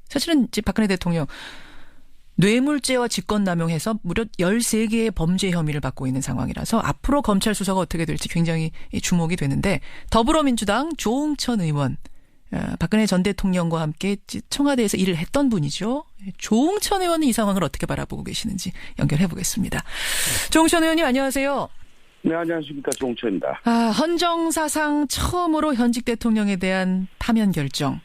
사실은 이제 박근혜 대통령 뇌물죄와 직권남용해서 무려 13개의 범죄 혐의를 받고 있는 상황이라서 앞으로 검찰 수사가 어떻게 될지 굉장히 주목이 되는데 더불어민주당 조응천 의원 박근혜 전 대통령과 함께 청와대에서 일을 했던 분이죠. 조응천 의원은 이 상황을 어떻게 바라보고 계시는지 연결해 보겠습니다. 조응천 의원님 안녕하세요. 네, 안녕하십니까. 조응천입니다. 헌정사상 처음으로 현직 대통령에 대한 파면 결정.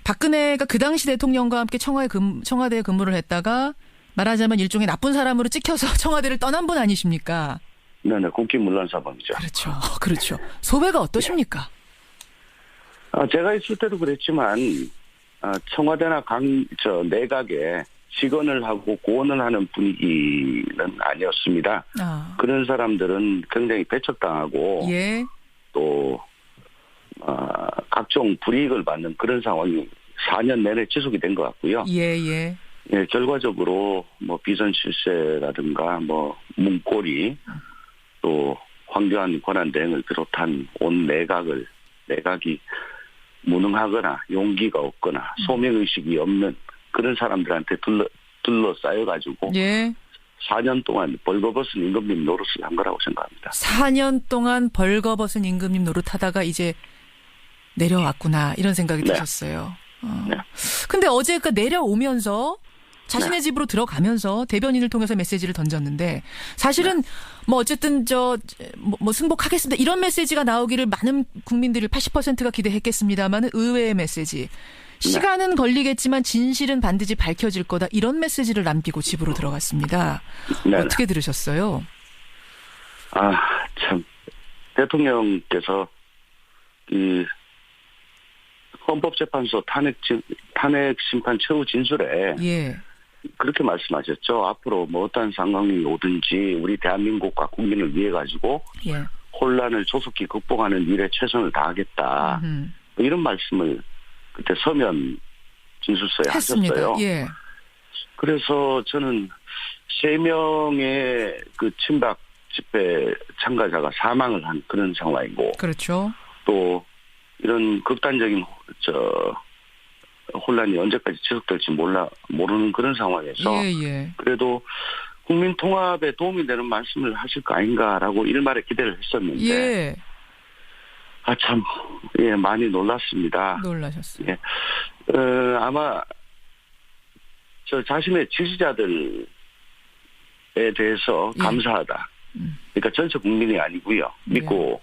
박근혜가 그 당시 대통령과 함께 청와대에 근무를 했다가 말하자면 일종의 나쁜 사람으로 찍혀서 청와대를 떠난 분 아니십니까? 네네, 국기문란사범이죠. 그렇죠. 그렇죠. 소배가 어떠십니까? 제가 있을 때도 그랬지만, 청와대나 내각에 직언을 하고 고언을 하는 분위기는 아니었습니다. 그런 사람들은 굉장히 배척당하고, 예. 또, 각종 불이익을 받는 그런 상황이 4년 내내 지속이 된 것 같고요. 예, 예. 예, 결과적으로 비선 실세라든가 문고리 또 황교안 권한대행을 비롯한 온 내각이 무능하거나 용기가 없거나 소명의식이 없는 그런 사람들한테 둘러싸여가지고 예. 4년 동안 벌거벗은 임금님 노릇을 한 거라고 생각합니다. 4년 동안 벌거벗은 임금님 노릇하다가 이제 내려왔구나 이런 생각이 드셨어요. 네. 근데 어제 내려오면서 자신의 집으로 들어가면서 대변인을 통해서 메시지를 던졌는데 사실은 어쨌든 승복하겠습니다 이런 메시지가 나오기를 많은 국민들이 80%가 기대했겠습니다만 의외의 메시지. 시간은 걸리겠지만 진실은 반드시 밝혀질 거다 이런 메시지를 남기고 집으로 들어갔습니다. 네. 어떻게 들으셨어요? 참 대통령께서 이 헌법재판소 탄핵 심판 최후 진술에 예. 그렇게 말씀하셨죠. 앞으로 어떤 상황이 오든지 우리 대한민국과 국민을 위해 가지고 예. 혼란을 조속히 극복하는 일에 최선을 다하겠다. 이런 말씀을 그때 서면 진술서에 했습니다. 하셨어요. 예. 그래서 저는 3명의 그 친박 집회 참가자가 사망을 한 그런 상황이고, 그렇죠. 또 이런 극단적인 혼란이 언제까지 지속될지 모르는 그런 상황에서 예. 그래도 국민 통합에 도움이 되는 말씀을 하실 거 아닌가라고 일말의 기대를 했었는데 예. 참 많이 놀랐습니다. 놀라셨어요. 예. 아마 저 자신의 지지자들에 대해서 감사하다. 그러니까 전체 국민이 아니고요. 믿고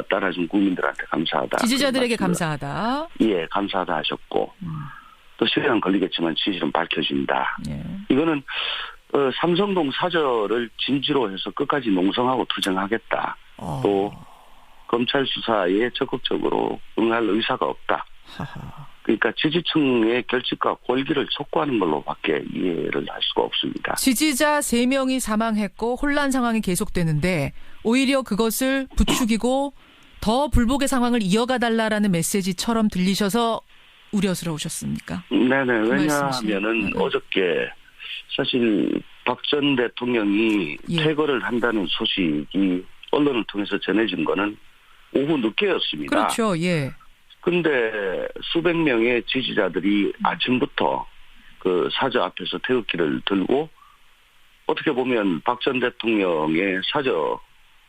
따라준 국민들한테 감사하다. 지지자들에게 감사하다. 예, 감사하다 하셨고 또 시간 걸리겠지만 진실은 밝혀진다. 예. 이거는 삼성동 사저를 진지로 해서 끝까지 농성하고 투쟁하겠다. 또 검찰 수사에 적극적으로 응할 의사가 없다. 그러니까 지지층의 결집과 골기를 촉구하는 걸로밖에 이해를 할 수가 없습니다. 지지자 3명이 사망했고 혼란 상황이 계속되는데 오히려 그것을 부추기고 더 불복의 상황을 이어가달라라는 메시지처럼 들리셔서 우려스러우셨습니까? 네네. 왜냐하면은 어저께 사실 박 전 대통령이 퇴거를 한다는 소식이 언론을 통해서 전해진 거는 오후 늦게였습니다. 그렇죠. 예. 근데 수백 명의 지지자들이 아침부터 그 사저 앞에서 태극기를 들고 어떻게 보면 박 전 대통령의 사저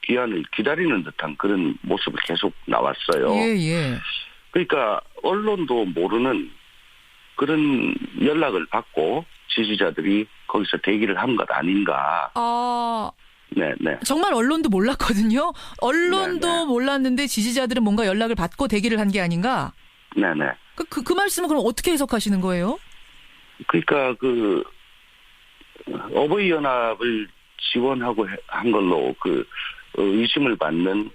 귀환을 기다리는 듯한 그런 모습을 계속 나왔어요. 예. 그러니까 언론도 모르는 그런 연락을 받고 지지자들이 거기서 대기를 한 것 아닌가. 네. 정말 언론도 몰랐거든요. 언론도 네네. 몰랐는데 지지자들은 뭔가 연락을 받고 대기를 한 게 아닌가? 네네. 그 말씀은 그럼 어떻게 해석하시는 거예요? 그러니까 어버이 연합을 지원하고 한 걸로 의심을 받는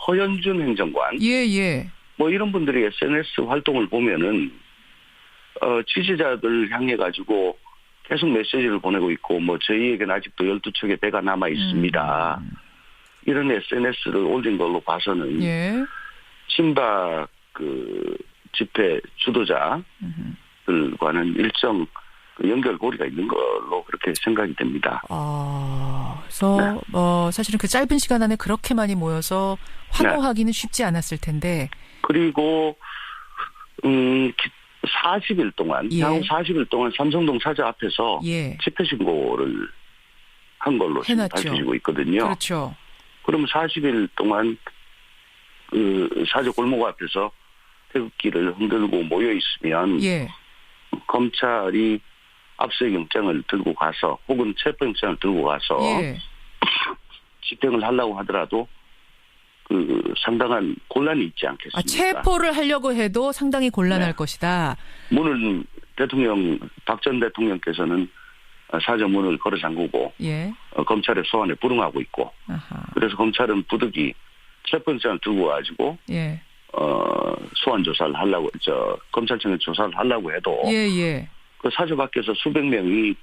허연준 행정관. 예. 이런 분들이 SNS 활동을 보면은 지지자들 향해 가지고 계속 메시지를 보내고 있고 저희에게는 아직도 12척의 배가 남아 있습니다. 이런 SNS를 올린 걸로 봐서는 친박 집회 주도자들과는 일정 연결고리가 있는 걸로 그렇게 생각이 됩니다. 그래서 사실은 그 짧은 시간 안에 그렇게 많이 모여서 환호하기는 쉽지 않았을 텐데. 그리고 40일 동안, 예. 향후 40일 동안 삼성동 사저 앞에서 예. 집회 신고를 한 걸로 지금 해놨죠. 밝혀지고 있거든요. 그렇죠. 그러면 40일 동안 그 사저 골목 앞에서 태극기를 흔들고 모여 있으면 예. 검찰이 압수수색 영장을 들고 가서 혹은 체포영장을 들고 가서 예. 집행을 하려고 하더라도 그 상당한 곤란이 있지 않겠습니까? 체포를 하려고 해도 상당히 곤란할 네. 것이다. 문을 박 전 대통령께서는 사저 문을 걸어 잠그고 예. 검찰의 소환에 불응하고 있고 아하. 그래서 검찰은 부득이 체포영장을 들고 가지고 예. 소환 조사를 하려고 검찰청에 조사를 하려고 해도 예. 그 사저 밖에서 수백 명이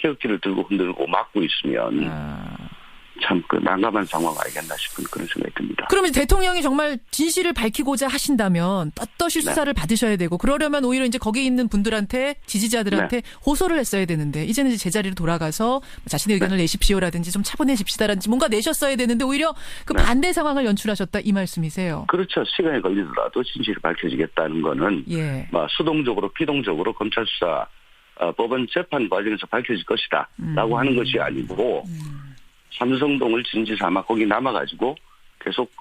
태극기를 들고 흔들고 막고 있으면 참 그 난감한 상황 아니겠나 싶은 그런 생각이 듭니다. 그러면 대통령이 정말 진실을 밝히고자 하신다면 떳떳이 수사를 받으셔야 되고 그러려면 오히려 이제 거기 있는 분들한테 지지자들한테 호소를 했어야 되는데 이제는 이제 제자리로 돌아가서 자신의 의견을 내십시오라든지 좀 차분해집시다라든지 뭔가 내셨어야 되는데 오히려 그 반대 상황을 연출하셨다 이 말씀이세요. 그렇죠. 시간이 걸리더라도 진실이 밝혀지겠다는 거는 예. 수동적으로 피동적으로 검찰 수사 법원 재판 과정에서 밝혀질 것이다 라고 하는 것이 아니고 삼성동을 진지 삼아 거기 남아가지고 계속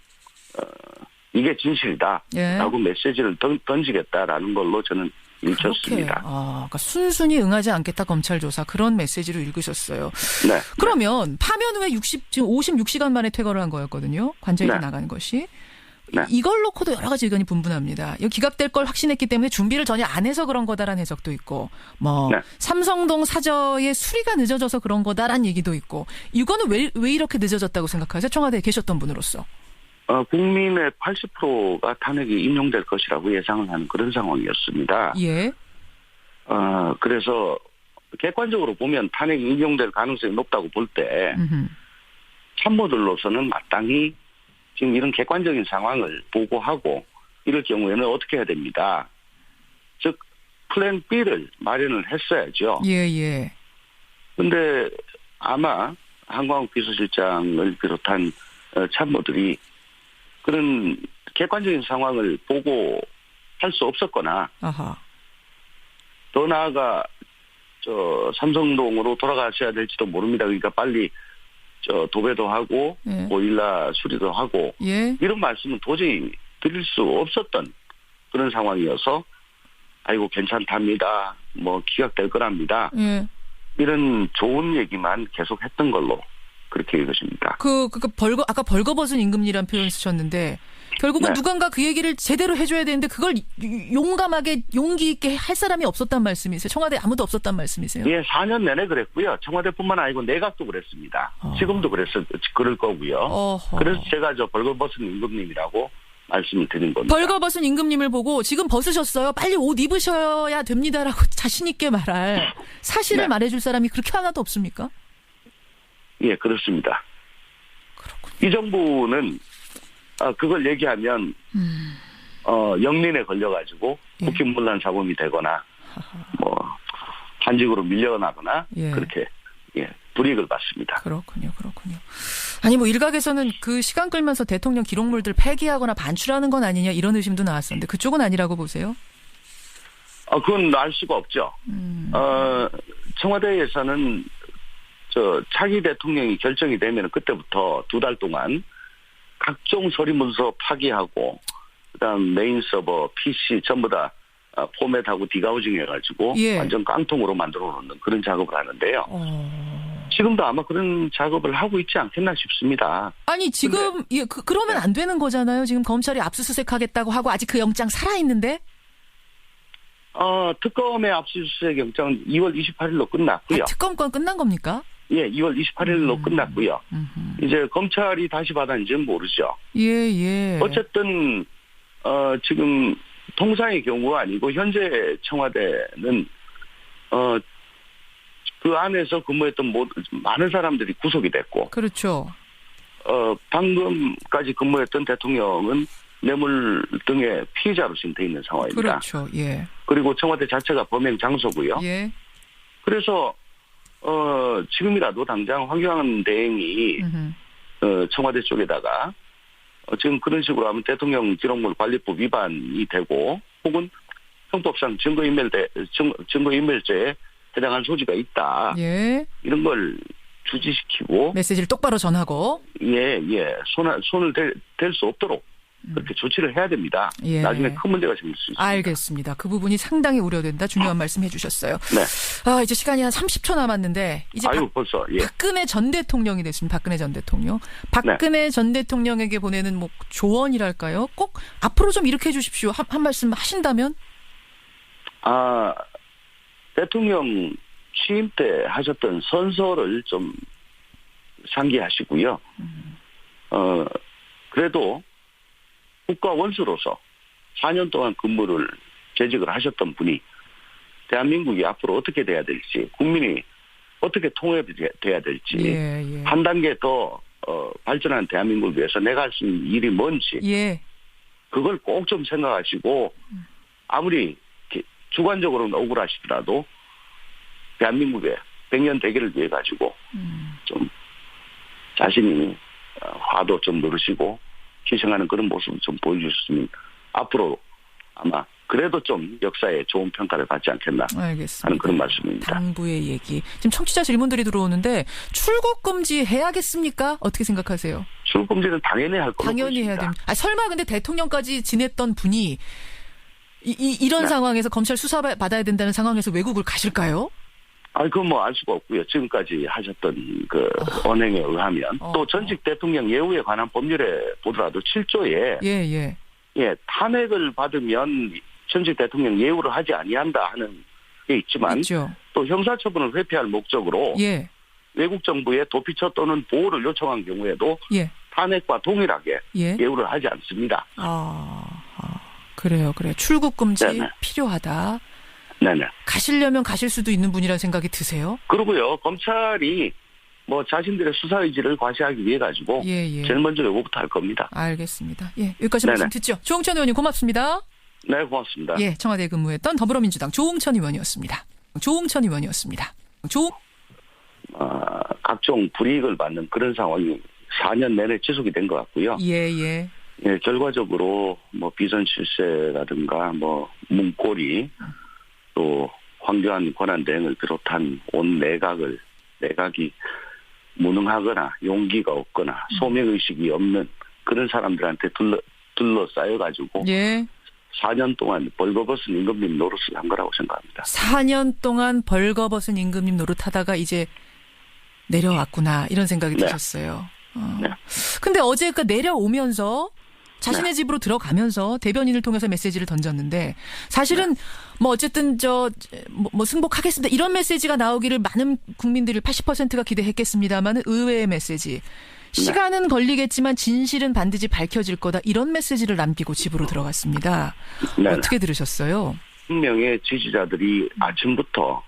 이게 진실이다 라고 메시지를 던지겠다라는 걸로 저는 읽혔습니다. 그러니까 순순히 응하지 않겠다 검찰 조사 그런 메시지로 읽으셨어요. 네. 그러면 파면 후에 지금 56시간 만에 퇴거를 한 거였거든요. 관저에서 나가는 것이. 네. 이걸 놓고도 여러 가지 의견이 분분합니다. 이거 기각될 걸 확신했기 때문에 준비를 전혀 안 해서 그런 거다라는 해석도 있고 삼성동 사저의 수리가 늦어져서 그런 거다라는 얘기도 있고 이거는 왜 이렇게 늦어졌다고 생각하세요? 청와대에 계셨던 분으로서. 국민의 80%가 탄핵이 인용될 것이라고 예상을 하는 그런 상황이었습니다. 예. 그래서 객관적으로 보면 탄핵이 인용될 가능성이 높다고 볼 때 참모들로서는 마땅히 지금 이런 객관적인 상황을 보고하고 이럴 경우에는 어떻게 해야 됩니다. 즉 플랜 B를 마련을 했어야죠. 예. 그런데 아마 한광욱 비서실장을 비롯한 참모들이 그런 객관적인 상황을 보고 할 수 없었거나 더 나아가 삼성동으로 돌아가셔야 될지도 모릅니다. 그러니까 빨리 도배도 하고 보일러 수리도 하고 이런 말씀은 도저히 드릴 수 없었던 그런 상황이어서 아이고 괜찮답니다. 기각될 거랍니다. 이런 좋은 얘기만 계속 했던 걸로 그렇게 읽으십니다. 아까 벌거벗은 임금리란 표현 쓰셨는데 결국은 누군가 그 얘기를 제대로 해줘야 되는데 그걸 용감하게 용기 있게 할 사람이 없었단 말씀이세요? 청와대에 아무도 없었단 말씀이세요? 예, 4년 내내 그랬고요. 청와대뿐만 아니고 내각도 그랬습니다. 지금도 그럴 거고요. 그래서 제가 벌거벗은 임금님이라고 말씀을 드린 겁니다. 벌거벗은 임금님을 보고 지금 벗으셨어요. 빨리 옷 입으셔야 됩니다라고 자신 있게 말할 사실을 말해줄 사람이 그렇게 하나도 없습니까? 예, 그렇습니다. 그렇군요. 이 정부는 그걸 얘기하면 영린에 걸려가지고 국힘문란 사범이 되거나 한직으로 밀려나거나 그렇게 불이익을 받습니다. 그렇군요. 아니 일각에서는 그 시간 끌면서 대통령 기록물들 폐기하거나 반출하는 건 아니냐 이런 의심도 나왔었는데 그쪽은 아니라고 보세요? 그건 알 수가 없죠. 청와대에서는 차기 대통령이 결정이 되면 그때부터 2달 동안 각종 서류 문서 파기하고 그다음 메인 서버, PC 전부 다 포맷하고 디가우징 해가지고 완전 깡통으로 만들어 놓는 그런 작업을 하는데요. 지금도 아마 그런 작업을 하고 있지 않겠나 싶습니다. 아니 지금 그러면 안 되는 거잖아요. 지금 검찰이 압수수색하겠다고 하고 아직 그 영장 살아있는데? 특검의 압수수색 영장은 2월 28일로 끝났고요. 특검권 끝난 겁니까? 예, 2월 28일로 끝났고요. 이제 검찰이 다시 받았는지는 모르죠. 예. 어쨌든 지금 통상의 경우가 아니고 현재 청와대는 그 안에서 근무했던 많은 사람들이 구속이 됐고, 그렇죠. 방금까지 근무했던 대통령은 뇌물 등의 피해자로 지금 돼 있는 상황입니다. 그렇죠. 예. 그리고 청와대 자체가 범행 장소고요. 예. 그래서 지금이라도 당장 황교안 대행이 청와대 쪽에다가 지금 그런 식으로 하면 대통령 기록물 관리법 위반이 되고 혹은 형법상 증거인멸죄에 해당할 소지가 있다. 예. 이런 걸 주지시키고 메시지를 똑바로 전하고 손을 댈 수 없도록 그렇게 조치를 해야 됩니다. 예. 나중에 큰 문제가 생길 수 있습니다. 알겠습니다. 그 부분이 상당히 우려된다. 중요한 말씀 해주셨어요. 네. 이제 시간이 한 30초 남았는데 이제 벌써 박근혜 전 대통령이 됐습니다. 박근혜 전 대통령. 박근혜 전 대통령에게 보내는 뭐 조언이랄까요? 꼭 앞으로 좀 이렇게 해주십시오. 한 말씀 하신다면? 대통령 취임 때 하셨던 선서를 좀 상기하시고요. 그래도 국가 원수로서 4년 동안 근무를 재직을 하셨던 분이 대한민국이 앞으로 어떻게 돼야 될지, 국민이 어떻게 통합이 돼야 될지, 한 단계 더 발전한 대한민국을 위해서 내가 할 수 있는 일이 뭔지, 그걸 꼭 좀 생각하시고, 아무리 주관적으로는 억울하시더라도 대한민국의 100년 대계를 위해 가지고 좀 자신이 화도 좀 누르시고 희생하는 그런 모습을 좀 보여주셨으면 앞으로 아마 그래도 좀 역사에 좋은 평가를 받지 않겠나 하는 그런 말씀입니다. 당부의 얘기. 지금 청취자 질문들이 들어오는데 출국 금지 해야겠습니까? 어떻게 생각하세요? 출국 금지는 당연히 할 거라고 당연히 해야 됩니다. 설마 근데 대통령까지 지냈던 분이 이런 상황에서 검찰 수사 받아야 된다는 상황에서 외국을 가실까요? 그건 뭐 알 수가 없고요. 지금까지 하셨던 그 언행에 의하면 또 전직 대통령 예우에 관한 법률에 보더라도 7조에 탄핵을 받으면 전직 대통령 예우를 하지 아니한다 하는 게 있지만 또 형사처분을 회피할 목적으로 외국 정부의 도피처 또는 보호를 요청한 경우에도 탄핵과 동일하게 예우를 하지 않습니다. 그래요. 출국 금지 필요하다. 네네. 가시려면 가실 수도 있는 분이라는 생각이 드세요? 그러고요. 검찰이 뭐 자신들의 수사 의지를 과시하기 위해 가지고 제일 먼저 요구부터 할 겁니다. 알겠습니다. 여기까지 말씀 듣죠. 조홍천 의원님 고맙습니다. 네, 고맙습니다. 청와대에 근무했던 더불어민주당 조홍천 의원이었습니다. 각종 불이익을 받는 그런 상황이 4년 내내 지속이 된 것 같고요. 결과적으로 뭐 비선 실세라든가 뭐 문고리 또 황교안 권한대행을 비롯한 온 내각이 무능하거나 용기가 없거나 소명의식이 없는 그런 사람들한테 둘러싸여가지고 4년 동안 벌거벗은 임금님 노릇을 한 거라고 생각합니다. 4년 동안 벌거벗은 임금님 노릇하다가 이제 내려왔구나 이런 생각이 드셨어요. 근데 어제 내려오면서 자신의 집으로 들어가면서 대변인을 통해서 메시지를 던졌는데 사실은 뭐 어쨌든 뭐 승복하겠습니다 이런 메시지가 나오기를 많은 국민들이 80%가 기대했겠습니다만 의외의 메시지. 시간은 걸리겠지만 진실은 반드시 밝혀질 거다 이런 메시지를 남기고 집으로 들어갔습니다. 어떻게 들으셨어요? 분명히 지지자들이 아침부터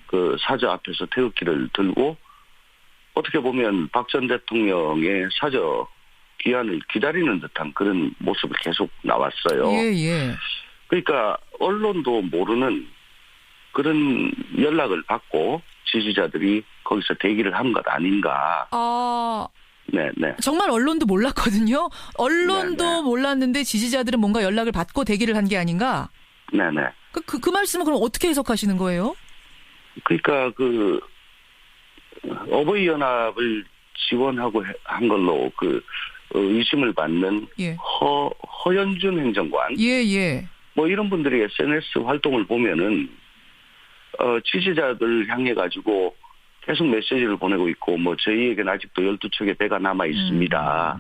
그 사저 앞에서 태극기를 들고 어떻게 보면 박 전 대통령의 사저 귀환을 기다리는 듯한 그런 모습을 계속 나왔어요. 그러니까 언론도 모르는 그런 연락을 받고 지지자들이 거기서 대기를 한 것 아닌가. 정말 언론도 몰랐거든요. 언론도 몰랐는데 지지자들은 뭔가 연락을 받고 대기를 한 게 아닌가. 그 말씀은 그럼 어떻게 해석하시는 거예요? 그러니까 어버이 연합을 지원하고 한 걸로 의심을 받는 허연준 행정관, 뭐 이런 분들이 SNS 활동을 보면은 지지자들 향해 가지고 계속 메시지를 보내고 있고 뭐 저희에게는 아직도 12척의 배가 남아 있습니다.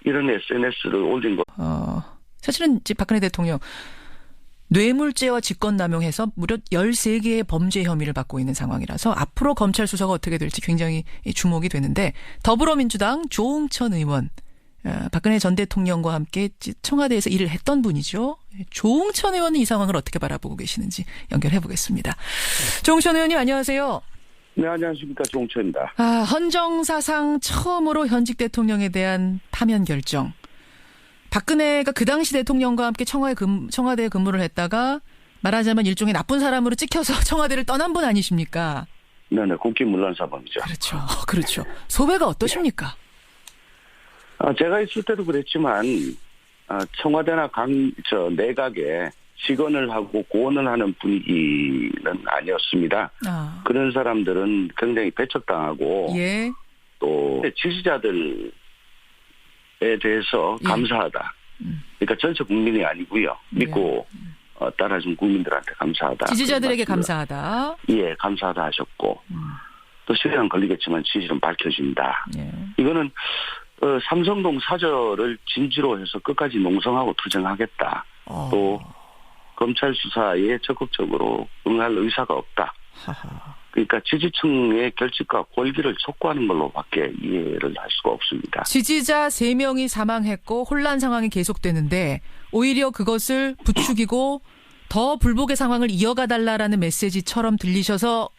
이런 SNS를 올린 거. 사실은 박근혜 대통령 뇌물죄와 직권남용해서 무려 13개의 범죄 혐의를 받고 있는 상황이라서 앞으로 검찰 수사가 어떻게 될지 굉장히 주목이 되는데 더불어민주당 조홍천 의원 박근혜 전 대통령과 함께 청와대에서 일을 했던 분이죠. 조홍천 의원은 이 상황을 어떻게 바라보고 계시는지 연결해 보겠습니다. 조홍천 의원님 안녕하세요. 네, 안녕하십니까. 조홍천입니다. 헌정사상 처음으로 현직 대통령에 대한 파면 결정. 박근혜가 그 당시 대통령과 함께 청와대에 근무를 했다가 말하자면 일종의 나쁜 사람으로 찍혀서 청와대를 떠난 분 아니십니까? 네네, 국기문란사범이죠. 그렇죠. 소배가 어떠십니까? 제가 있을 때도 그랬지만 청와대나 내각에 직언을 하고 고언을 하는 분위기는 아니었습니다. 그런 사람들은 굉장히 배척당하고 예. 또 지지자들에 대해서 감사하다. 그러니까 전체 국민이 아니고요. 믿고 따라준 국민들한테 감사하다. 지지자들에게 감사하다. 예, 감사하다 하셨고 또 시간 걸리겠지만 진실은 밝혀진다. 예. 이거는 삼성동 사저를 진지로 해서 끝까지 농성하고 투쟁하겠다. 또 검찰 수사에 적극적으로 응할 의사가 없다. 그러니까 지지층의 결집과 골기를 촉구하는 걸로밖에 이해를 할 수가 없습니다. 지지자 3명이 사망했고 혼란 상황이 계속되는데 오히려 그것을 부추기고 더 불복의 상황을 이어가달라라는 메시지처럼 들리셔서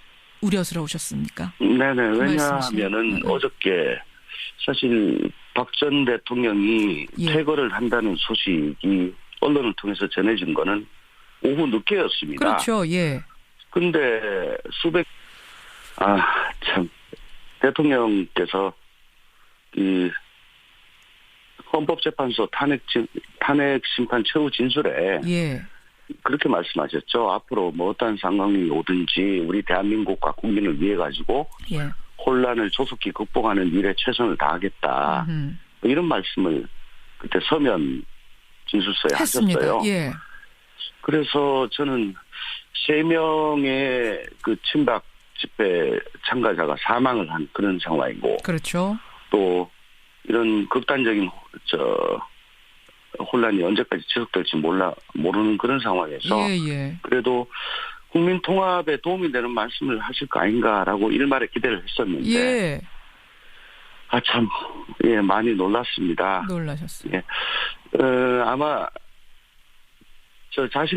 우려스러우셨습니까? 네네. 왜냐하면은 어저께 사실 박 전 대통령이 퇴거를 한다는 소식이 언론을 통해서 전해진 거는 오후 늦게였습니다. 그렇죠. 예. 근데 참 대통령께서 이 헌법재판소 탄핵 심판 최후 진술에 예. 그렇게 말씀하셨죠. 앞으로 뭐 어떤 상황이 오든지 우리 대한민국과 국민을 위해 가지고 예. 혼란을 조속히 극복하는 일에 최선을 다하겠다. 뭐 이런 말씀을 그때 서면 진술서에 했습니다. 하셨어요. 예. 그래서 저는 3명의 그 친박 집회 참가자가 사망을 한 그런 상황이고, 그렇죠. 또 이런 극단적인 혼란이 언제까지 지속될지 모르는 그런 상황에서 예. 그래도 국민 통합에 도움이 되는 말씀을 하실 거 아닌가라고 일말에 기대를 했었는데, 예. 참, 예, 많이 놀랐습니다. 놀라셨어요. 예. 아마 저 자신의